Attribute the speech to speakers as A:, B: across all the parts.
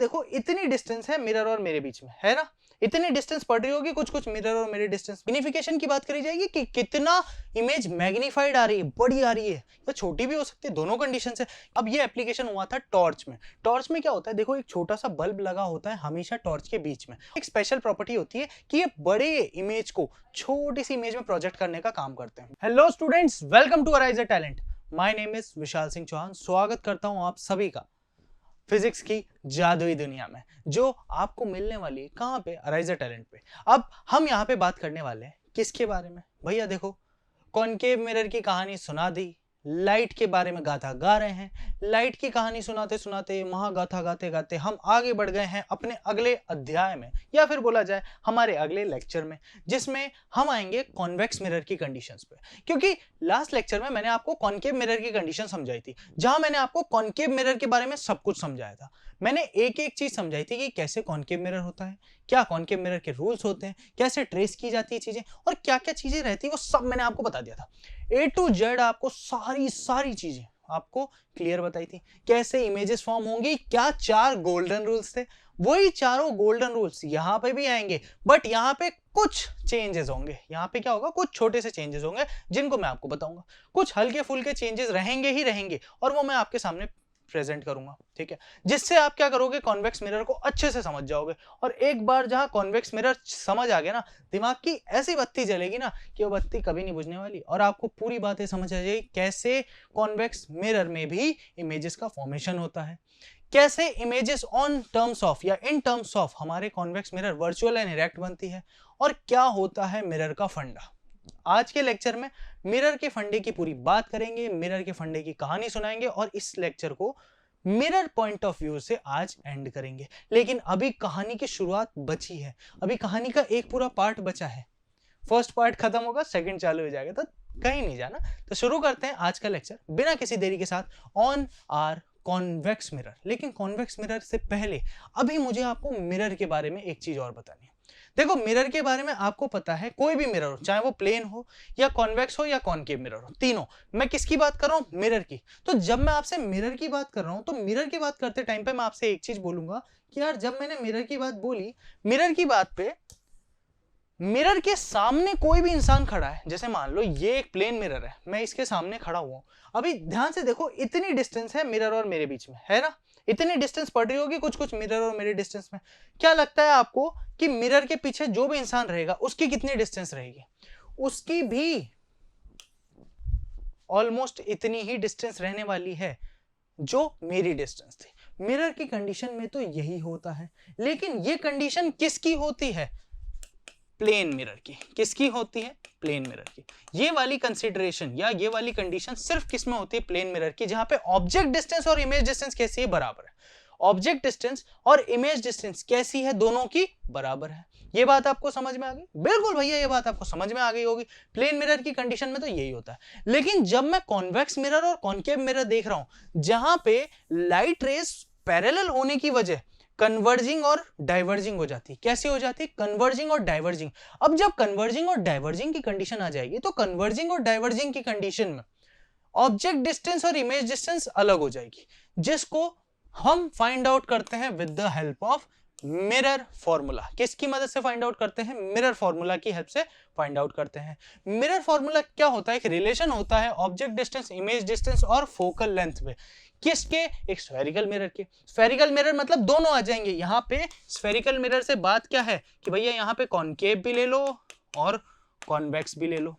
A: देखो इतनी डिस्टेंस है मिरर और मेरे बीच में, है ना? इतनी डिस्टेंस पड़ रही होगी, कुछ कुछ मिरर और मेरे डिस्टेंस। मैग्निफिकेशन की बात करी जाएगी कि कितना इमेज मैग्नीफाइड आ रही है, बड़ी आ रही है या छोटी भी हो सकती है, दोनों कंडीशन है। अब ये एप्लीकेशन हुआ था टॉर्च में। टॉर्च में क्या होता है, देखो एक छोटा सा बल्ब लगा होता है हमेशा टॉर्च के बीच में। एक स्पेशल प्रॉपर्टी होती है कि ये बड़े इमेज को छोटी सी इमेज में प्रोजेक्ट करने का काम करते हैं। Hello students, welcome to arise a talent. My name is Vishal Singh Chauhan. स्वागत करता हूं आप सभी का फिजिक्स की जादुई दुनिया में, जो आपको मिलने वाली है कहां पे, अराइज अ टैलेंट पे। अब हम यहां पे बात करने वाले हैं किसके बारे में भैया? देखो, कॉनकेव मिरर की कहानी सुना दी, लाइट के बारे में गाथा गा रहे हैं। लाइट की कहानी सुनाते सुनाते, महागाथा गाते गाते हम आगे बढ़ गए हैं अपने अगले अध्याय में, या फिर बोला जाए हमारे अगले लेक्चर में, जिसमें हम आएंगे कॉन्वेक्स मिरर की कंडीशंस पे। क्योंकि लास्ट लेक्चर में मैंने आपको कॉनकेव मिरर की कंडीशन समझाई थी, जहां मैंने आपको कॉनकेव मिरर के बारे में सब कुछ समझाया था। मैंने एक एक चीज समझाई थी कि कैसे कॉनकेव मिरर होता है, क्या कॉनकेव मिरर के रूल्स होते हैं, कैसे ट्रेस की जाती है चीजें, और क्या क्या चीजें रहती है, वो सब मैंने आपको बता दिया था। A to Z आपको सारी चीजें आपको क्लियर बताई थी। कैसे इमेजेस फॉर्म होंगी, क्या 4 गोल्डन रूल्स थे, वही चारों गोल्डन रूल्स यहां पे भी आएंगे, बट यहां पे कुछ चेंजेस होंगे। यहां पे क्या होगा, कुछ छोटे से चेंजेस होंगे जिनको मैं आपको बताऊंगा। कुछ हल्के फुल्के चेंजेस रहेंगे ही रहेंगे, और वो मैं आपके सामने प्रेजेंट करूंगा, ठीक है? जिससे आप क्या करोगे, कॉन्वेक्स मिरर को अच्छे से समझ जाओगे। और एक बार जहां कॉन्वेक्स मिरर समझ आ गया ना, दिमाग की ऐसी बत्ती जलेगी ना कि वो बत्ती कभी नहीं बुझने वाली, और आपको पूरी बातें समझ आ जाएगी कैसे कॉन्वेक्स मिरर में भी इमेजेस का फॉर्मेशन होता है, कैसे इमेजेस ऑन टर्म्स ऑफ या इन टर्म्स ऑफ हमारे convex mirror virtual and erect बनती है, और क्या होता है मिरर का फंडा। आज के लेक्चर में मिरर के फंडे की पूरी बात करेंगे, मिरर के फंडे की कहानी सुनाएंगे, और इस लेक्चर को मिरर पॉइंट ऑफ व्यू से आज एंड करेंगे। लेकिन अभी कहानी की शुरुआत बची है, अभी कहानी का एक पूरा पार्ट बचा है। फर्स्ट पार्ट खत्म होगा, सेकंड चालू हो जाएगा, तो कहीं नहीं जाना। तो शुरू करते हैं आज का लेक्चर बिना किसी देरी के साथ ऑन आर कॉन्वेक्स मिरर। लेकिन कॉन्वेक्स मिरर से पहले अभी मुझे आपको मिरर के बारे में एक चीज और बतानी है। देखो, मिरर के बारे में आपको पता है, कोई भी मिरर हो, चाहे वो प्लेन हो या कॉन्वेक्स हो या कॉनकेव मिरर हो, तीनों। मैं किसकी बात कर रहा हूं, मिरर की। तो जब मैं आपसे मिरर की बात कर रहा हूं, तो मिरर की बात करते टाइम पे मैं आपसे एक चीज बोलूंगा कि यार, जब मैंने मिरर की बात बोली, मिरर की बात पे मिरर के सामने कोई भी इंसान खड़ा है, जैसे मान लो ये एक प्लेन मिरर है, मैं इसके सामने खड़ा हुआ हूं। अभी ध्यान से देखो, इतनी डिस्टेंस है मिरर और मेरे बीच में, है ना? इतनी डिस्टेंस पड़ रही होगी, कुछ कुछ मिरर और मेरे डिस्टेंस में। क्या लगता है आपको कि मिरर के पीछे जो भी इंसान रहेगा उसकी कितनी डिस्टेंस रहेगी? उसकी भी ऑलमोस्ट इतनी ही डिस्टेंस रहने वाली है जो मेरी डिस्टेंस थी। मिरर की कंडीशन में तो यही होता है, लेकिन ये कंडीशन किसकी होती है? प्लेन मिरर की। किसकी होती है? प्लेन मिरर की। ये वाली कंसीडरेशन या ये वाली कंडीशन सिर्फ किस में होती है? प्लेन मिरर की, जहां पे ऑब्जेक्ट डिस्टेंस और इमेज डिस्टेंस कैसी है? बराबर है। ऑब्जेक्ट डिस्टेंस और इमेज डिस्टेंस कैसी है? दोनों की बराबर है। ये बात आपको समझ में आ गई? बिल्कुल भैया, ये बात आपको समझ में आ गई होगी। प्लेन मिरर की कंडीशन में तो यही होता है। लेकिन जब मैं कॉन्वेक्स मिरर और कॉनकेव मिरर देख रहा हूं, जहां पे लाइट रेस पैरेलल होने की वजह कन्वर्जिंग और डाइवर्जिंग हो जाती। कैसे हो जाती? कन्वर्जिंग और डाइवर्जिंग। अब जब कन्वर्जिंग और डाइवर्जिंग की कंडीशन आ जाएगी, तो कन्वर्जिंग और डाइवर्जिंग की कंडीशन में ऑब्जेक्ट डिस्टेंस और इमेज डिस्टेंस अलग हो जाएगी, जिसको हम फाइंड आउट करते हैं with the help of mirror formula. किसकी मदद से फाइंड आउट करते हैं? मिरर फॉर्मूला की हेल्प से फाइंड आउट करते हैं। मिरर फॉर्मूला क्या होता है? एक रिलेशन होता है ऑब्जेक्ट डिस्टेंस, इमेज डिस्टेंस और फोकल लेंथ में। किसके? एक स्फेरिकल मिरर के। स्फेरिकल मिरर मतलब दोनों आ जाएंगे यहां पे। स्फेरिकल मिरर से बात क्या है कि भैया यहां पे कॉनकेव भी ले लो और कॉन्वेक्स भी ले लो,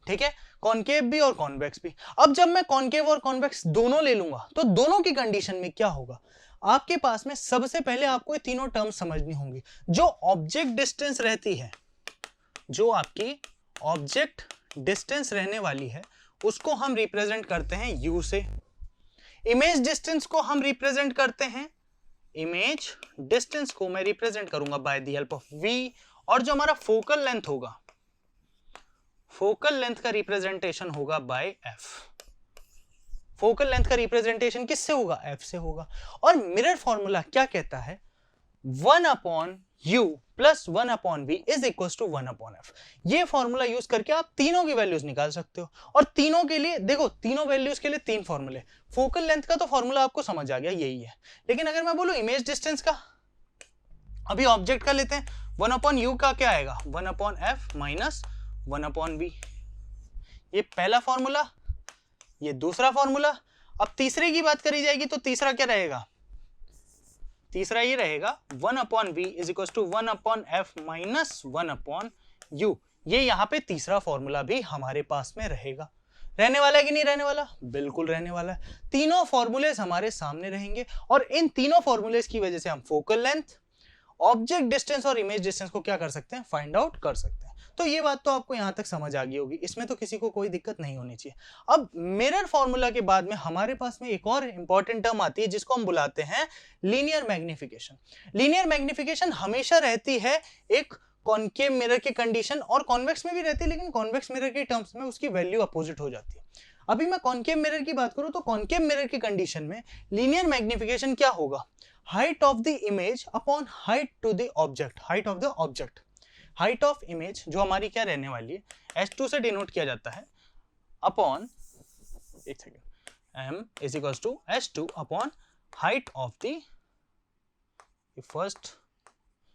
A: ठीक है? कॉनकेव भी और कॉन्वेक्स भी। अब जब मैं कॉनकेव और कॉन्वेक्स दोनों ले लूंगा, तो दोनों की कंडीशन में क्या होगा? आपके पास में सबसे पहले आपको ये तीनों टर्म समझनी होंगी। जो ऑब्जेक्ट डिस्टेंस रहती है, जो आपकी ऑब्जेक्ट डिस्टेंस रहने वाली है, उसको हम रिप्रेजेंट करते हैं यू से। इमेज डिस्टेंस को हम रिप्रेजेंट करते हैं, इमेज डिस्टेंस को मैं रिप्रेजेंट करूंगा by the help of V. और जो हमारा फोकल लेंथ होगा, फोकल लेंथ का रिप्रेजेंटेशन होगा बाय एफ। फोकल लेंथ का रिप्रेजेंटेशन किससे होगा? एफ से होगा। और मिरर फॉर्मूला क्या कहता है? 1/u plus 1/v is equal to 1/f। ये फॉर्मूला यूज करके आप तीनों की वैल्यूज निकाल सकते हो। और तीनों के लिए देखो, तीनों वैल्यूज के लिए तीन फॉर्मूले। फोकल लेंथ का तो फॉर्मूला आपको समझ आ गया, यही है। लेकिन अगर मैं बोलूं इमेज डिस्टेंस का, अभी ऑब्जेक्ट का लेते हैं, 1/u का क्या आएगा, 1/f माइनस 1/v। ये पहला फॉर्मूला, ये दूसरा फॉर्मूला। अब तीसरे की बात करी जाएगी तो तीसरा क्या रहेगा, तीसरा ये रहेगा 1/v is equal to 1/f minus 1/u। ये यहाँ पे तीसरा फॉर्मूला भी हमारे पास में रहेगा। रहने वाला है कि नहीं रहने वाला, बिल्कुल रहने वाला है। तीनों फॉर्मूलेस हमारे सामने रहेंगे और इन तीनों फॉर्मूलेस की वजह से हम फोकल लेंथ, ऑब्जेक्ट डिस्टेंस और इमेज डिस्टेंस को क्या कर सकते हैं, फाइंड आउट कर सकते हैं। तो ये बात तो आपको यहां तक समझ आ गई होगी, इसमें तो किसी को कोई दिक्कत नहीं होनी चाहिए। अब मिरर फॉर्मूला के बाद में हमारे पास में एक और इंपॉर्टेंट टर्म आती है जिसको हम बुलाते हैं लीनियर मैग्निफिकेशन। लीनियर मैग्निफिकेशन हमेशा रहती है एक कॉनकेव मिरर की कंडीशन, और कॉन्वेक्स में भी रहती है, लेकिन कॉन्वेक्स मिरर के टर्म्स में उसकी वैल्यू अपोजिट हो जाती है। अभी मैं कॉनकेव मिरर की बात करूं तो कॉनकेव मिरर की कंडीशन में लीनियर मैग्निफिकेशन क्या होगा, height of the image upon height to the object, height of the object. Height of image जो हमारी क्या रहने वाली है, h2 से डिनोट किया जाता है, अपॉन, एक second, m is equal to h2 upon height of the first,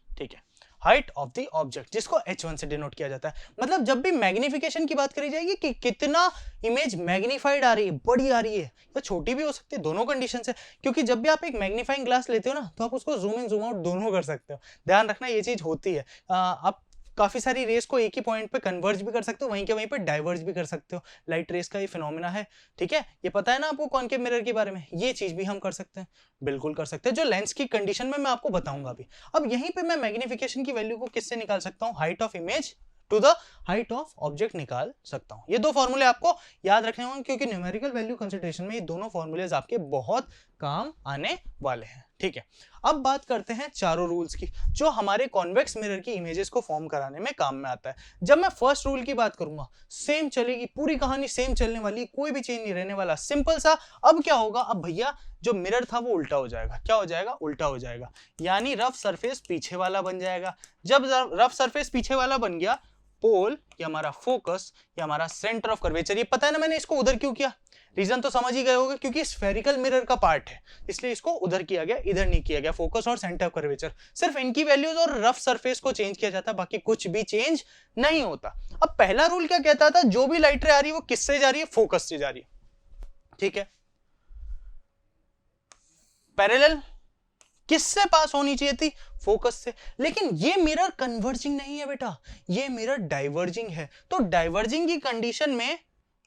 A: ठीक है, हाइट ऑफ द ऑब्जेक्ट, जिसको h1 से डिनोट किया जाता है। मतलब जब भी मैग्निफिकेशन की बात करी जाएगी कि कितना इमेज मैग्नीफाइड आ रही है, बड़ी आ रही है या छोटी भी हो सकती है, दोनों कंडीशन है। क्योंकि जब भी आप एक मैग्नीफाइंग ग्लास लेते हो ना, तो आप उसको जूम इन जूम आउट दोनों कर सकते हो। ध्यान रखना ये चीज होती है। आप काफी सारी रेस को एक ही पॉइंट पे कन्वर्ज भी कर सकते हो, वहीं के वहीं पे डाइवर्ज भी कर सकते हो। लाइट रेस का ये फिनोमेना है, ठीक है, ये पता है ना आपको कॉनकेव मिरर के बारे में। ये चीज भी हम कर सकते हैं, बिल्कुल कर सकते हैं, जो लेंस की कंडीशन में मैं आपको बताऊंगा अभी। अब यहीं पे मैं मैग्निफिकेशन की वैल्यू को किससे निकाल सकता हूँ, height of image to the height of object निकाल सकता हूं। ये दो फॉर्मूले आपको याद रखने होंगे, क्योंकि न्यूमेरिकल वैल्यू कंसिडरेशन में ये दोनों फॉर्मूलेज आपके बहुत काम आने वाले हैं, ठीक है। अब बात करते हैं चारों रूल्स की, जो हमारे कॉन्वेक्स मिरर की इमेजेस को फॉर्म कराने में काम में आता है। जब मैं फर्स्ट रूल की बात करूंगा, सेम चलेगी, पूरी कहानी सेम चलने वाली, कोई भी चेंज नहीं रहने वाला, सिंपल सा। अब क्या होगा, अब भैया जो मिरर था वो उल्टा हो जाएगा। क्या हो जाएगा, उल्टा हो जाएगा, यानी रफ सरफेस पीछे वाला बन जाएगा। जब रफ सरफेस पीछे वाला बन गया, पोल या हमारा फोकस या हमारा सेंटर ऑफ कर्वेचर, ये पता है ना मैंने इसको उधर क्यों किया, रीजन तो समझ ही गए होंगे, क्योंकि स्फेरिकल मिरर का पार्ट है, इसलिए इसको उधर किया गया, इधर नहीं किया गया। फोकस और सेंटर ऑफ कर्वेचर, सिर्फ इनकी वैल्यूज और रफ सरफेस को चेंज किया जाता है, बाकी कुछ भी चेंज नहीं होता। अब पहला रूल क्या कहता था, जो भी लाइट रे आ रही है वो किससे जा रही है, फोकस से जा रही है, ठीक है। पैरेलल किससे पास होनी चाहिए थी, फोकस से। लेकिन ये मिरर कन्वर्जिंग नहीं है बेटा, ये मिरर डाइवर्जिंग है। तो डाइवर्जिंग की कंडीशन में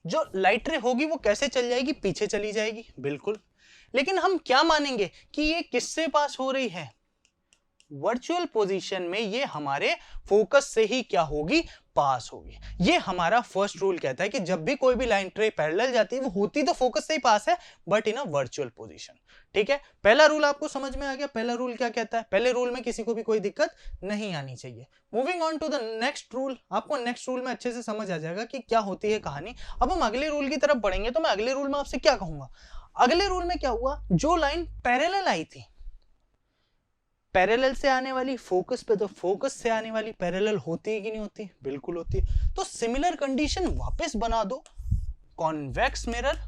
A: जो लाइट रे होगी वो कैसे चल जाएगी, पीछे चली जाएगी, बिल्कुल। लेकिन हम क्या मानेंगे कि ये किससे पास हो रही है, वर्चुअल पोजीशन में ये हमारे फोकस से ही क्या होगी, पास होगी। ये हमारा फर्स्ट रूल कहता है कि जब भी कोई भी लाइन ट्रे पैरेलल जाती है वो होती तो फोकस से ही पास है, but in a virtual position, ठीक है। पहला रूल आपको समझ में आ गया। पहला रूल क्या कहता है, पहले रूल में किसी को भी कोई दिक्कत नहीं आनी चाहिए। Moving on to the next rule, आपको नेक्स्ट रूल में अच्छे से समझ आ जाएगा कि क्या होती है कहानी। अब हम अगले रूल की तरफ बढ़ेंगे, तो मैं अगले रूल में आपसे क्या कहूंगा, अगले रूल में क्या हुआ, जो लाइन पैरेलल आई थी, पैरेलल से आने वाली फोकस पे, तो फोकस से आने वाली पैरेलल होती है कि नहीं होती, बिल्कुल होती है। तो सिमिलर कंडीशन वापस बना दो कॉन्वेक्स मिरर,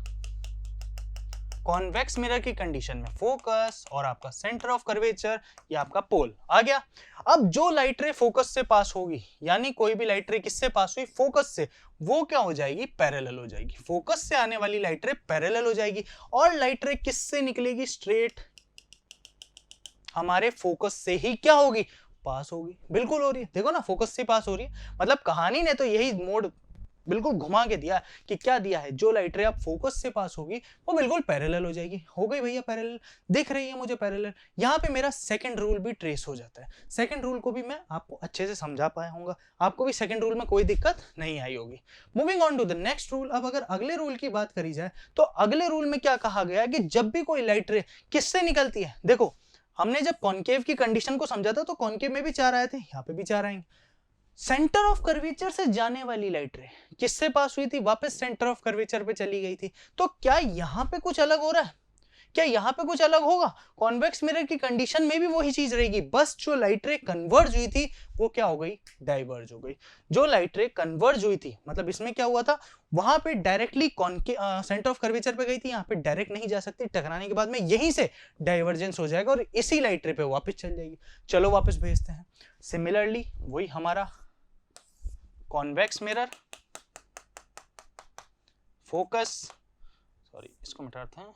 A: कॉन्वेक्स मिरर की कंडीशन में फोकस और आपका सेंटर ऑफ कर्वेचर या आपका पोल आ गया। अब जो लाइट रे फोकस से पास होगी, यानी कोई भी लाइट रे किससे पास हुई, फोकस से, वो क्या हो जाएगी, पैरेलल हो जाएगी। फोकस से आने वाली लाइट रे पैरेलल हो जाएगी, और लाइट रे किससे निकलेगी, स्ट्रेट हमारे फोकस से ही क्या होगी, पास होगी। बिल्कुल हो रही है, देखो ना, फोकस से पास हो रही है। मतलब कहानी ने तो यही मोड बिल्कुल घुमा के दिया कि क्या दिया है, जो लाइट रे आप फोकस से पास होगी वो बिल्कुल पैरेलल हो जाएगी। हो गई भैया पैरेलल, दिख रही है मुझे पैरेलल। यहाँ पे मेरा सेकंड रूल भी ट्रेस हो जाता है। सेकंड रूल को भी मैं आपको अच्छे से समझा पाया हूँ, आपको भी सेकंड रूल में कोई दिक्कत नहीं आई होगी। Moving on to the next rule. अब अगर अगले रूल की बात करी जाए तो अगले रूल में क्या कहा गया कि जब भी कोई लाइट रे किससे निकलती है, देखो हमने जब कॉन्केव की कंडीशन को समझा था तो कॉन्केव में भी चार आए थे, यहाँ पे भी चार आएंगे। सेंटर ऑफ कर्वेचर से जाने वाली लाइट रे किससे पास हुई थी, वापस सेंटर ऑफ कर्वेचर पे चली गई थी। तो क्या यहाँ पे कुछ अलग हो रहा है, क्या यहाँ पे कुछ अलग होगा? कॉन्वेक्स मिरर की कंडीशन में भी वही चीज रहेगी, बस जो लाइट रे कन्वर्ज हुई थी वो क्या हो गई? डाइवर्ज हो गई। जो लाइट रे कन्वर्ज हुई थी मतलब इसमें क्या हुआ था, वहां पे डायरेक्टली सेंटर ऑफ कर्वेचर पे गई थी, यहाँ पे डायरेक्ट नहीं जा सकती, टकराने के बाद में यहीं से डाइवर्जेंस हो जाएगा और इसी लाइट रे पे वापस चल जाएगी। चलो वापस भेजते हैं। सिमिलरली वही हमारा कॉन्वेक्स मिरर, फोकस, सॉरी इसको मिटाते हैं,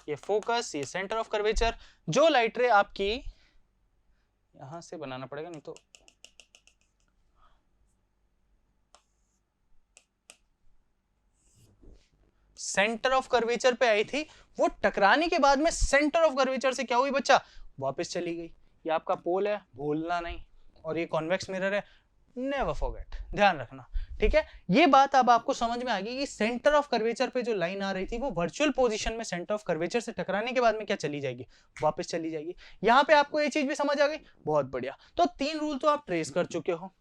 A: ये फोकस, ये सेंटर ऑफ कर्वेचर, जो लाइट रे आपकी यहां से बनाना पड़ेगा नहीं तो सेंटर ऑफ कर्वेचर पे आई थी, वो टकराने के बाद में सेंटर ऑफ कर्वेचर से क्या हुई बच्चा? वापस चली गई। ये आपका पोल है, भूलना नहीं, और ये कॉन्वेक्स मिरर है, नेवर फॉरगेट, ध्यान रखना, ठीक है। ये बात अब आपको समझ में आ गई कि सेंटर ऑफ कर्वेचर पे जो लाइन आ रही थी वो वर्चुअल पोजीशन में सेंटर ऑफ कर्वेचर से टकराने के बाद में क्या चली जाएगी? वापस चली जाएगी। यहां पे आपको ये चीज भी समझ आ गई, बहुत बढ़िया। तो 3 रूल तो आप ट्रेस कर चुके हो।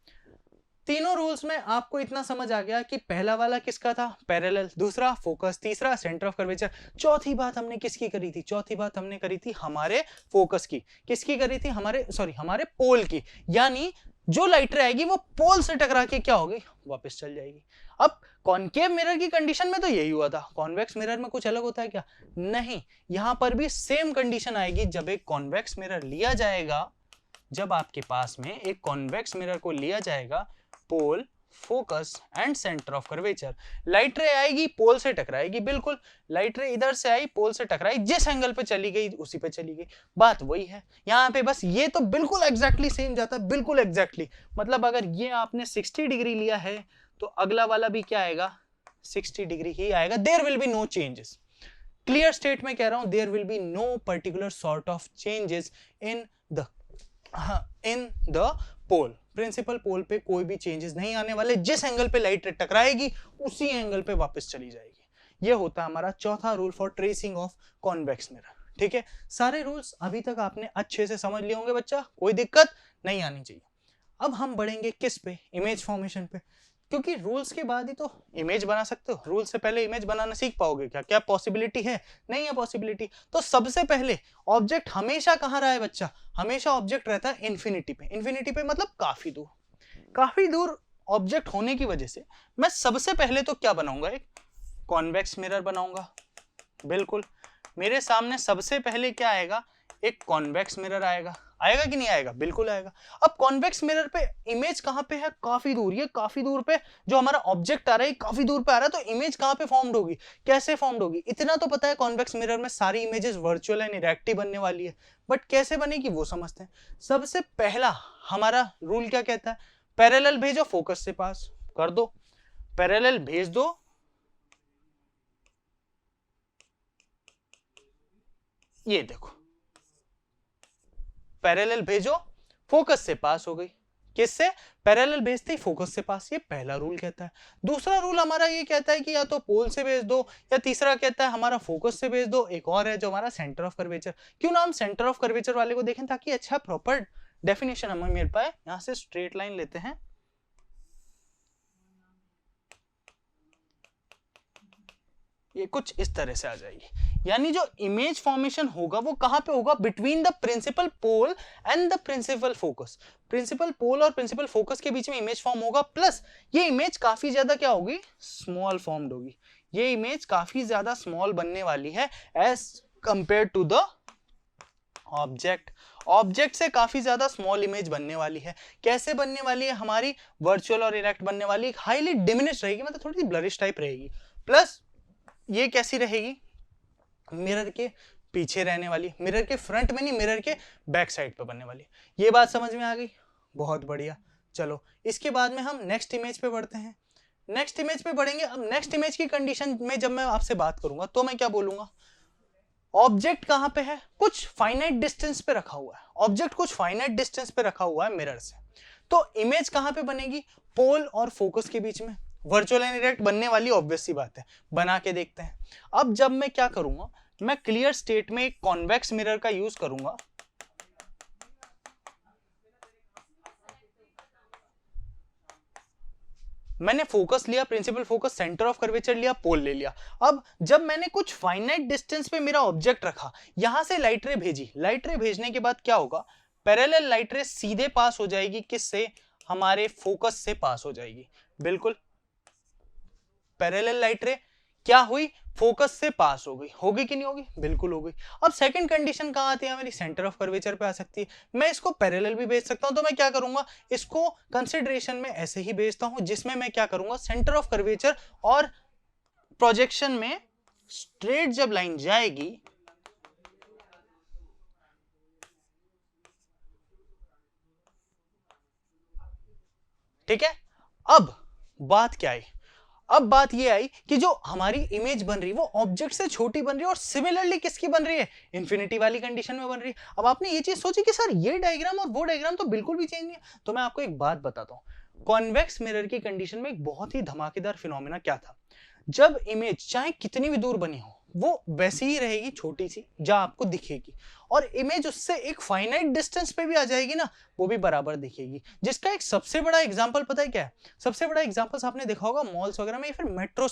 A: तीनों रूल्स में आपको इतना समझ आ गया कि पहला वाला किसका था? पैरेलल, दूसरा फोकस, तीसरा सेंटर ऑफ कर्वेचर। चौथी बात हमने किसकी करी थी? चौथी बात हमने करी थी हमारे फोकस की। किसकी करी थी? हमारे पोल की। यानी जो लाइट रे आएगी वो पोल से टकरा के क्या होगी? वापस चल जाएगी। अब कॉनकेव मिरर की कंडीशन में तो यही हुआ था, कॉन्वेक्स मिरर में कुछ अलग होता है क्या? नहीं, यहां पर भी सेम कंडीशन आएगी। जब एक कॉन्वेक्स मिरर लिया जाएगा, जब आपके पास में एक कॉन्वेक्स मिरर को लिया जाएगा, pole, focus and centre of curvature, light ray आएगी पोल से टकराएगी, बिल्कुल लाइट रे इधर से आई पोल से टकराई, जिस एंगल पे चली गई उसी पे चली गई। बात वही है यहाँ पे, बस ये तो बिल्कुल एग्जैक्टली सेम जाता है, बिल्कुल एग्जैक्टली। मतलब अगर ये आपने 60 डिग्री लिया है तो अगला वाला भी क्या आएगा? 60 डिग्री ही आएगा। There will be no changes. Clear state में कह रहा हूं, there will be no particular sort of changes in the pole. Principal pole पे कोई भी चेंजेस नहीं आने वाले, जिस एंगल पे लाइट टकराएगी उसी एंगल पे वापस चली जाएगी। ये होता है हमारा चौथा rule for tracing of convex mirror, ठीक है। सारे रूल्स अभी तक आपने अच्छे से समझ लिए होंगे बच्चा, कोई दिक्कत नहीं आनी चाहिए। अब हम बढ़ेंगे किस पे? इमेज फॉर्मेशन पे, क्योंकि रूल्स के बाद ही तो इमेज बना सकते हो। रूल से पहले इमेज बनाना सीख पाओगे क्या? क्या पॉसिबिलिटी है? नहीं है पॉसिबिलिटी। तो सबसे पहले ऑब्जेक्ट हमेशा कहां रहा है बच्चा? हमेशा ऑब्जेक्ट रहता है इंफिनिटी पे। इंफिनिटी पे मतलब काफी दूर। काफी दूर ऑब्जेक्ट होने की वजह से मैं सबसे पहले तो क्या बनाऊंगा? एक कॉन्वेक्स मिरर बनाऊंगा। बिल्कुल, मेरे सामने सबसे पहले क्या आएगा? एक कॉन्वेक्स मिरर आएगा। आएगा कि नहीं आएगा? बिल्कुल आएगा। अब कॉन्वेक्स मिरर पे इमेज कहां पे है? काफी दूर। ये काफी दूर पे जो हमारा ऑब्जेक्ट आ रहा है काफी दूर पे आ रहा है, तो इमेज कहां पे फॉर्म्ड होगी? कैसे फॉर्म्ड होगी? इतना तो पता है, कॉन्वेक्स मिरर में सारी इमेजेस वर्चुअल एंड इरेक्टिव बनने वाली है, बट कैसे बनेगी वो समझते हैं। सबसे पहला हमारा रूल क्या कहता है? पैरेलल भेजो, फोकस से पास कर दो। पैरेलल भेज दो, ये देखो पैरेलल भेजो, फोकस से पास हो गई। किससे? पैरेलल भेजते ही फोकस से पास। ये पहला रूल कहता है। दूसरा रूल हमारा ये कहता है कि या तो पोल से भेज दो, या तीसरा कहता है हमारा फोकस से भेज दो। एक और है जो हमारा सेंटर ऑफ कर्वेचर। क्यों ना हम सेंटर ऑफ कर्वेचर वाले को देखें, ताकि अच्छा प्रॉपर डेफिनेशन हमें मिल पाए। यहां से स्ट्रेट लाइन लेते हैं, ये कुछ इस तरह से आ जाएगी। यानी जो इमेज फॉर्मेशन होगा वो कहां पे होगा? Between the principal pole and the principal focus. Principal pole और प्रिंसिपल फोकस के बीच में इमेज फॉर्म होगा, प्लस ये इमेज काफी ज्यादा क्या होगी? स्मॉल फॉर्म्ड होगी। ये इमेज काफी ज्यादा स्मॉल बनने वाली है as compared to the object. Object से काफी ज्यादा स्मॉल इमेज बनने वाली है। कैसे बनने वाली है? हमारी वर्चुअल और इरेक्ट बनने वाली, हाईली डिमिनिश रहेगी, मतलब थोड़ी सी ब्लरिश टाइप रहेगी। प्लस ये कैसी रहेगी? मिरर के पीछे रहने वाली, मिरर के फ्रंट में नहीं, मिरर के बैक साइड पे बनने वाली। ये बात समझ में आ गई? बहुत बढ़िया। चलो इसके बाद में हम नेक्स्ट इमेज पे बढ़ते हैं। नेक्स्ट इमेज पे बढ़ेंगे। अब नेक्स्ट इमेज की कंडीशन में जब मैं आपसे बात करूंगा तो मैं क्या बोलूंगा? ऑब्जेक्ट कहां पे है? कुछ फाइनाइट डिस्टेंस पे रखा हुआ है। ऑब्जेक्ट कुछ फाइनाइट डिस्टेंस पे रखा हुआ है मिरर से, तो इमेज कहां पे बनेगी? पोल और फोकस के बीच में। वर्चुअल एंड इरेक्ट बनने वाली, ऑब्वियस सी बात है। बना के देखते हैं। अब जब मैं क्या करूंगा, मैं क्लियर स्टेट में एक कॉन्वेक्स मिरर का यूज करूंगा। मैंने फोकस लिया, principal focus, centre of curvature लिया, पोल ले लिया। अब जब मैंने कुछ फाइनाइट डिस्टेंस पे मेरा ऑब्जेक्ट रखा, यहां से लाइट रे भेजी, लाइट रे भेजने के बाद क्या होगा, पैरेलल लाइट रे सीधे पास हो जाएगी, किससे, हमारे फोकस से पास हो जाएगी। बिल्कुल पैरेलल लाइट रे क्या हुई, फोकस से पास हो गई, होगी कि नहीं होगी, बिल्कुल हो गई। अब सेकंड कंडीशन कहां आती है, मेरी सेंटर ऑफ कर्वेचर पे आ सकती है। मैं इसको पैरेलल भी भेज सकता हूं, तो मैं क्या करूंगा, इसको कंसिडरेशन में ऐसे ही भेजता हूं, जिसमें मैं क्या करूंगा, सेंटर ऑफ कर्वेचर और प्रोजेक्शन में स्ट्रेट जब लाइन जाएगी, ठीक है। अब बात क्या आई, अब बात ये आई कि जो हमारी इमेज बन रही है वो ऑब्जेक्ट से छोटी बन रही है, और सिमिलरली किसकी बन रही है, इंफिनिटी वाली कंडीशन में बन रही है। अब आपने ये चीज सोची कि सर ये डायग्राम और वो डायग्राम तो बिल्कुल भी चेंज नहीं है, तो मैं आपको एक बात बताता हूं। कॉन्वेक्स मिरर की कंडीशन में एक बहुत ही धमाकेदार फिनोमेना क्या था, जब इमेज चाहे कितनी भी दूर बनी हो वो वैसी ही रहेगी, छोटी सी जहां आपको दिखेगी, और इमेज उससे एक फाइनाइट डिस्टेंस पे भी आ जाएगी ना, वो भी बराबर दिखेगी। जिसका एक सबसे बड़ा एग्जांपल पता है क्या है, सबसे बड़ा एग्जांपल आपने देखा होगा मॉल्स वगैरह में, या फिर मेट्रो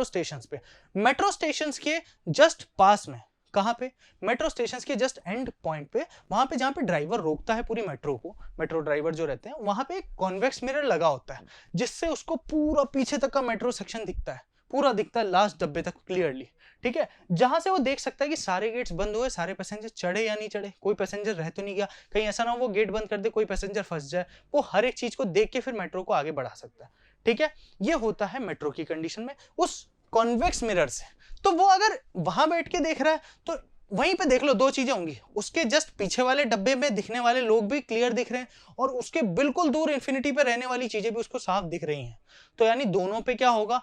A: स्टेशन पे। मेट्रो स्टेशन के जस्ट पास में, कहां पे, मेट्रो स्टेशन के जस्ट एंड पॉइंट पे, वहां पे जहां पे ड्राइवर रोकता है पूरी मेट्रो को, मेट्रो ड्राइवर जो रहते हैं, वहां पे एक कॉन्वेक्स मिरर लगा होता है, जिससे उसको पूरा पीछे तक का मेट्रो सेक्शन दिखता है, पूरा दिखता है लास्ट डब्बे तक क्लियरली, ठीक है। जहां से वो देख सकता है कि सारे गेट्स बंद हुए, सारे पैसेंजर चढ़े या नहीं चढ़े, कोई पैसेंजर रह तो नहीं गया, कहीं ऐसा ना हो वो गेट बंद कर दे, कोई पैसेंजर फंस जाए। वो हर एक चीज को देख के फिर मेट्रो को आगे बढ़ा सकता है, ठीक है। ये होता है मेट्रो की कंडीशन में उस कॉन्वेक्स मिरर से। तो वो अगर वहां बैठ के देख रहा है तो वहीं पे देख लो, दो चीजें होंगी, उसके जस्ट पीछे वाले डब्बे में दिखने वाले लोग भी क्लियर दिख रहे हैं, और उसके बिल्कुल दूर इंफिनिटी पे रहने वाली चीजें भी उसको साफ दिख रही हैं। तो यानी दोनों पे क्या होगा,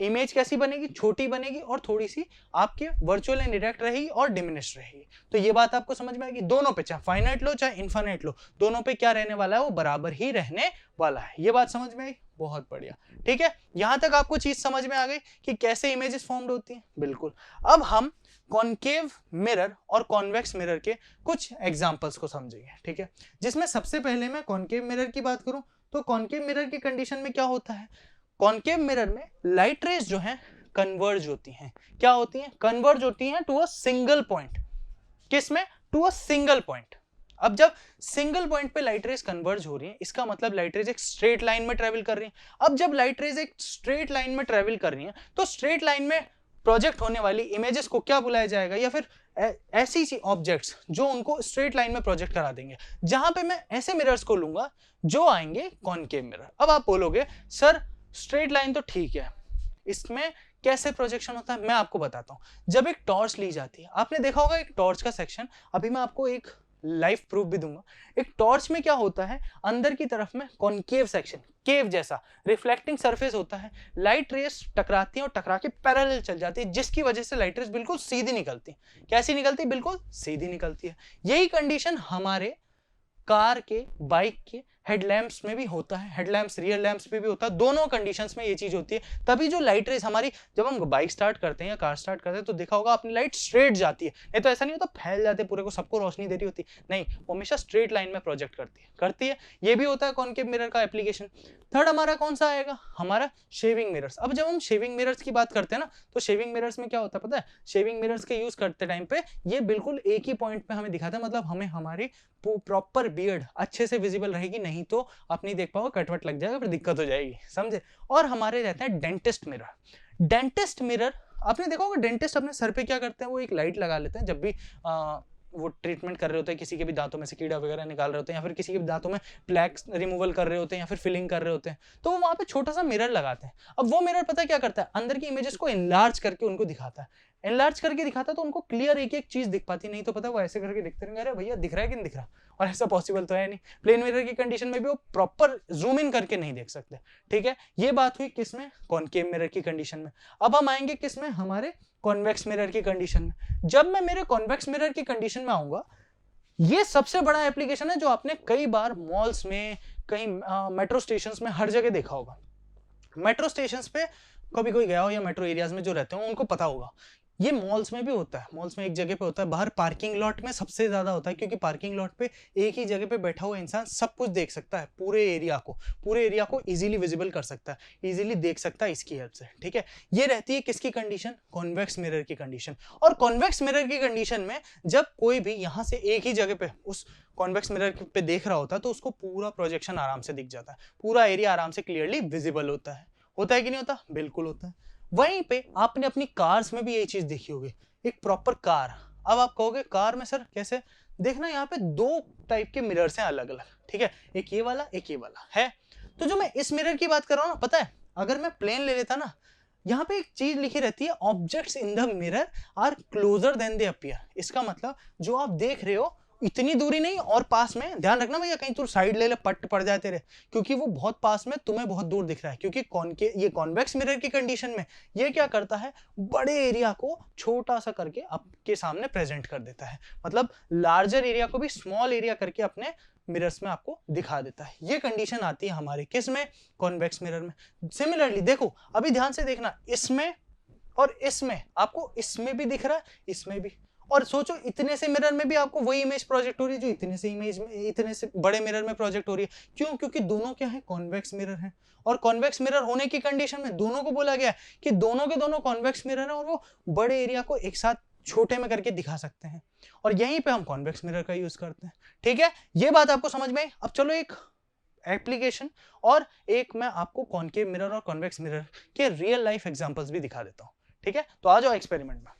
A: इमेज कैसी बनेगी, छोटी बनेगी, और थोड़ी सी आपके वर्चुअल एंड डायरेक्ट रहेगी और डिमिनिश रहेगी। तो ये बात आपको समझ में आएगी, दोनों पे चाहे फाइनाइट लो चाहे इनफाइनाइट लो, दोनों पे क्या रहने वाला है, वो बराबर ही रहने वाला है। ये बात समझ में आई, बहुत बढ़िया, ठीक है। यहां तक आपको चीज समझ में आ गई कि कैसे इमेजेस फॉर्म्ड होती हैं, बिल्कुल। अब हम कॉनकेव मिरर और कॉन्वेक्स मिरर के कुछ एग्जांपल्स को समझेंगे, ठीक है। जिसमें सबसे पहले मैं कॉनकेव मिरर की बात करूं, तो कॉनकेव मिरर की कंडीशन में क्या होता है, कॉनकेव मिरर में लाइट रेज जो है कन्वर्ज होती हैं, क्या होती हैं, कन्वर्ज होती हैं टू अ सिंगल पॉइंट, किसमें, टू अ सिंगल पॉइंट। अब जब सिंगल पॉइंट पे लाइट रेज कन्वर्ज हो रही है, इसका मतलब लाइट रेज एक स्ट्रेट लाइन में ट्रेवल कर रही है। अब जब लाइट रेज एक स्ट्रेट लाइन में ट्रेवल कर रही है, तो स्ट्रेट लाइन में प्रोजेक्ट होने वाली इमेजेस को क्या बुलाया जाएगा, या फिर ऐसी सी ऑब्जेक्ट्स जो उनको स्ट्रेट लाइन में प्रोजेक्ट करा देंगे। जहां पे मैं ऐसे मिरर्स को लूंगा जो आएंगे कॉनकेव मिरर। अब आप बोलोगे सर स्ट्रेट लाइन तो ठीक है, इसमें कैसे प्रोजेक्शन होता है, मैं आपको बताता हूं। जब एक टॉर्च ली जाती है, आपने देखा होगा एक टॉर्च का सेक्शन, अभी मैं आपको एक लाइव प्रूफ भी दूंगा। एक टॉर्च में क्या होता है, अंदर की तरफ में कॉनकेव सेक्शन, केव जैसा रिफ्लेक्टिंग सरफेस होता है, लाइट रेस टकराती है और टकरा के पैरेलल चल जाती है, जिसकी वजह से लाइट रेस बिल्कुल सीधी निकलती। कैसी निकलती, बिल्कुल सीधी निकलती है। यही कंडीशन हमारे कार के, बाइक के हेडलैम्प्स में भी होता है, हेडलैम्प्स रियर लैंप्स में भी होता है, दोनों कंडीशंस में ये चीज होती है। तभी जो लाइट रेस हमारी, जब हम बाइक स्टार्ट करते हैं या कार स्टार्ट करते हैं, तो देखा होगा अपनी लाइट स्ट्रेट जाती है, नहीं तो ऐसा नहीं होता फैल जाते पूरे को, सबको रोशनी दे रही होती, नहीं, वो हमेशा स्ट्रेट लाइन में प्रोजेक्ट करती है। ये भी होता है कॉनकेव मिरर का एप्लीकेशन। थर्ड हमारा कौन सा आएगा, हमारा शेविंग मिरर्स। अब जब हम शेविंग मिरर्स की बात करते हैं ना, तो शेविंग मिरर्स में क्या होता है पता है, शेविंग मिरर्स के यूज करते टाइम पे ये बिल्कुल एक ही पॉइंट पे हमें दिखाता है, मतलब हमें हमारी प्रॉपर बियर्ड अच्छे से विजिबल रहेगी, नहीं तो आप नहीं देख पाओगे, कटवट लग जाएगा, फिर दिक्कत हो जाएगी, समझे। और हमारे रहते हैं डेंटिस्ट मिरर। डेंटिस्ट मिरर आपने देखा होगा, डेंटिस्ट अपने सर पे क्या करते हैं, वो एक लाइट लगा लेते हैं जब भी वो ट्रीटमेंट कर रहे होते हैं, किसी के भी दांतों में से कीड़ा वगैरह निकाल रहे होते हैं, या फिर किसी के भी दांतों में प्लैक रिमूवल कर रहे होते हैं, या फिर फिलिंग कर रहे होते हैं, तो वो वहां पे छोटा सा मिरर लगाते हैं। अब वो मिरर पता है क्या करता है, अंदर की इमेजेस को एनलार्ज करके उनको दिखाता है, एनलार्ज करके दिखाता है तो उनको क्लियर एक एक चीज दिख पाती, नहीं तो पता वो ऐसे करके दिखते रहेंगे, अरे भैया दिख रहा है कि नहीं दिख रहा, और ऐसा पॉसिबल तो है नहीं। प्लेन मिरर की कंडीशन में भी वो प्रॉपर जूम इन करके नहीं देख सकते, ठीक है। ये बात हुई किसमें, कॉनकेव मिरर की कंडीशन में। अब हम आएंगे किसमें, हमारे कॉन्वेक्स मिरर की कंडीशन में। जब मैं मेरे कॉन्वेक्स मिरर की कंडीशन में आऊंगा, ये सबसे बड़ा एप्लीकेशन है जो आपने कई बार मॉल्स में, कहीं मेट्रो स्टेशंस में, हर जगह देखा होगा। मेट्रो स्टेशंस पे कभी कोई गया हो या मेट्रो एरियाज में जो रहते हो उनको पता होगा, ये मॉल्स में भी होता है, मॉल्स में एक जगह पे होता है, बाहर पार्किंग लॉट में सबसे ज्यादा होता है, क्योंकि पार्किंग लॉट पे एक ही जगह पे बैठा हुआ इंसान सब कुछ देख सकता है, पूरे एरिया को इजीली विजिबल कर सकता है, इजीली देख सकता है इसकी हेल्प से। ठीक है, ये रहती है किसकी कंडीशन, कॉन्वेक्स मिरर की कंडीशन। और कॉन्वेक्स मिरर की कंडीशन में जब कोई भी यहाँ से एक ही जगह पे उस कॉन्वेक्स मिरर पे देख रहा होता है तो उसको पूरा प्रोजेक्शन आराम से दिख जाता है, पूरा एरिया आराम से क्लियरली विजिबल होता है कि नहीं होता, बिल्कुल होता है। वहीं पे आपने अपनी कार्स में भी ये चीज देखी होगी, एक प्रॉपर कार। अब आप कहोगे कार में सर कैसे, देखना यहाँ पे दो टाइप के मिरर्स हैं अलग अलग, ठीक है, एक ये वाला एक ये वाला है। तो जो मैं इस मिरर की बात कर रहा हूँ ना, पता है अगर मैं प्लेन ले लेता ना, यहाँ पे एक चीज लिखी रहती है, objects in the mirror are closer than they appear. इसका मतलब जो आप देख रहे हो इतनी दूरी नहीं और पास में, ध्यान रखना भैया कहीं तू साइड ले ले पट पड़ जाए तेरे, क्योंकि वो बहुत पास में तुम्हें बहुत दूर दिख रहा है। क्योंकि ये कॉन्वेक्स मिरर की कंडीशन में ये क्या करता है, बड़े एरिया को छोटा सा करके आपके सामने प्रेजेंट कर देता है, मतलब लार्जर एरिया को भी स्मॉल एरिया करके अपने मिरर्स में आपको दिखा देता है। ये कंडीशन आती है हमारे किस में, कॉन्वेक्स मिरर में। सिमिलरली देखो, अभी ध्यान से देखना, इसमें और इसमें आपको इसमें भी दिख रहा है, इसमें भी। और सोचो इतने से मिरर में भी आपको वही इमेज प्रोजेक्ट हो रही है जो इतने से इमेज में, इतने से बड़े मिरर में प्रोजेक्ट हो रही है। क्यों, क्योंकि दोनों क्या है, कॉन्वेक्स मिरर है। और कॉन्वेक्स मिरर होने की कंडीशन में दोनों को बोला गया है कि दोनों के दोनों कॉन्वेक्स मिरर है और वो बड़े एरिया को एक साथ छोटे में करके दिखा सकते हैं। और यहीं पे हम कॉन्वेक्स मिरर का यूज करते हैं। ठीक है, ये बात आपको समझ में आई। अब चलो एक एप्लीकेशन और एक मैं आपको कॉनकेव मिरर और कॉन्वेक्स मिरर के रियल लाइफ एग्जांपल्स भी दिखा देता हूं। ठीक है, तो आ जाओ एक्सपेरिमेंट में।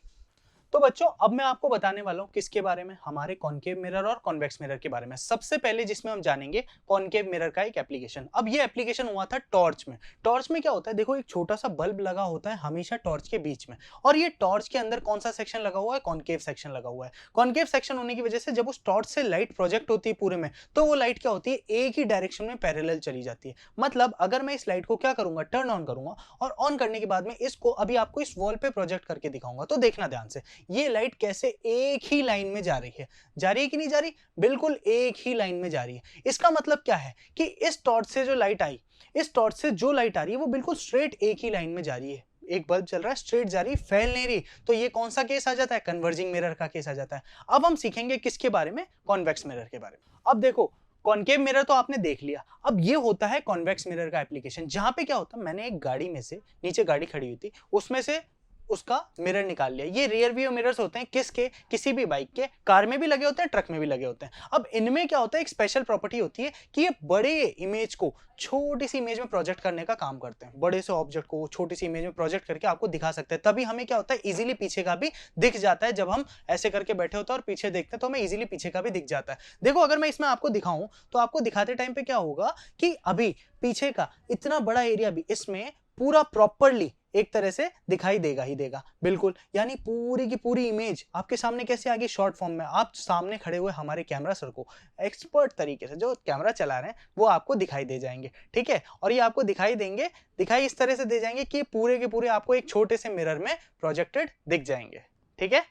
A: तो बच्चों अब मैं आपको बताने वाला हूं किसके बारे में, हमारे कॉनकेव मिरर और कॉन्वेक्स मिरर के बारे में। सबसे पहले जिसमें हम जानेंगे कॉनकेव मिरर का एक एप्लीकेशन। अब ये एप्लीकेशन हुआ था टॉर्च में। टॉर्च में क्या होता है, देखो एक छोटा सा बल्ब लगा होता है हमेशा टॉर्च के बीच में, और ये टॉर्च के अंदर कौन सा सेक्शन लगा हुआ है, कॉनकेव सेक्शन लगा हुआ है। कॉनकेव सेक्शन होने की वजह से जब उस टॉर्च से लाइट प्रोजेक्ट होती है पूरे में, तो वो लाइट क्या होती है, एक ही डायरेक्शन में पैरेलल चली जाती है। मतलब अगर मैं इस लाइट को क्या करूंगा, टर्न ऑन करूंगा, और ऑन करने के बाद में इसको अभी आपको इस वॉल पे प्रोजेक्ट करके दिखाऊंगा, तो देखना ध्यान से, ये लाइट कैसे एक ही लाइन में जा रही है कि नहीं जा रही, बिल्कुल एक ही लाइन में जा रही है। इसका मतलब क्या है कि इस टॉर्च से जो लाइट आई, इस टॉर्च से जो लाइट आ रही है वो बिल्कुल स्ट्रेट एक ही लाइन में जा रही है। एक बल्ब चल रहा है, स्ट्रेट जा रही, फैल नहीं रही। तो ये कौन सा केस आ जाता है, कन्वर्जिंग मिरर का केस आ जाता है। अब हम सीखेंगे किसके बारे में, कॉन्वेक्स मिरर के बारे में। अब देखो कॉनकेव मिरर तो आपने देख लिया, अब ये होता है कॉन्वेक्स मिरर का एप्लीकेशन, जहां पे क्या होता है, मैंने एक गाड़ी में से, नीचे गाड़ी खड़ी हुई थी, उसमें से उसका मिरर निकाल लिया। ये रियर व्यू मिरर्स होते हैं किसके, किसी भी बाइक के, कार में भी लगे होते हैं, ट्रक में भी लगे होते हैं। अब इनमें क्या होता है, एक स्पेशल प्रॉपर्टी होती है कि ये बड़े इमेज को छोटी सी इमेज में प्रोजेक्ट करने का काम करते हैं। बड़े से ऑब्जेक्ट को छोटी सी इमेज में प्रोजेक्ट करके आपको दिखा सकते हैं। तभी हमें क्या होता है, इजीली पीछे का भी दिख जाता है। जब हम ऐसे करके बैठे होते हैं और पीछे देखते हैं तो हमें इजीली पीछे का भी दिख जाता है। देखो अगर मैं इसमें आपको दिखाऊं तो आपको दिखाते टाइम पे क्या होगा कि अभी पीछे का इतना बड़ा एरिया भी इसमें पूरा प्रॉपरली एक तरह से दिखाई देगा ही देगा, बिल्कुल। यानी पूरी की पूरी इमेज आपके सामने कैसे आ गई, शॉर्ट फॉर्म में। आप सामने खड़े हुए हमारे कैमरा सर को एक्सपर्ट तरीके से, जो कैमरा चला रहे हैं, वो आपको दिखाई दे जाएंगे। ठीक है, और ये आपको दिखाई इस तरह से दे जाएंगे कि पूरे के पूरे आपको एक छोटे से मिरर में प्रोजेक्टेड दिख जाएंगे। ठीक है,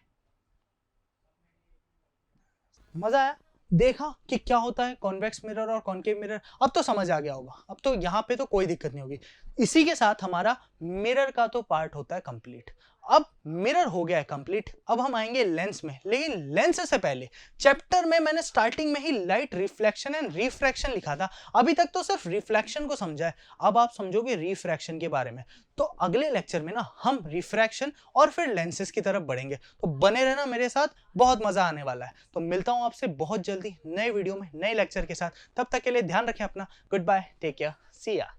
A: मजा आया, देखा कि क्या होता है कॉन्वेक्स मिरर और कॉनकेव मिरर। अब तो समझ आ गया होगा, अब तो यहाँ पे तो कोई दिक्कत नहीं होगी। इसी के साथ हमारा मिरर का तो पार्ट होता है कंप्लीट। अब मिरर हो गया है कंप्लीट, अब हम आएंगे लेंस में। लेकिन लेंस से पहले चैप्टर में मैंने स्टार्टिंग में ही लाइट रिफ्लेक्शन एंड रिफ्रैक्शन लिखा था। अभी तक तो सिर्फ रिफ्लेक्शन को समझा है, अब आप समझोगे रिफ्रैक्शन के बारे में। तो अगले लेक्चर में ना हम रिफ्रैक्शन और फिर लेंसेज की तरफ बढ़ेंगे, तो बने रहना मेरे साथ, बहुत मजा आने वाला है। तो मिलता हूं आपसे बहुत जल्दी नए वीडियो में, नए लेक्चर के साथ। तब तक के लिए ध्यान रखें अपना, गुड बाय, टेक केयर, सी या।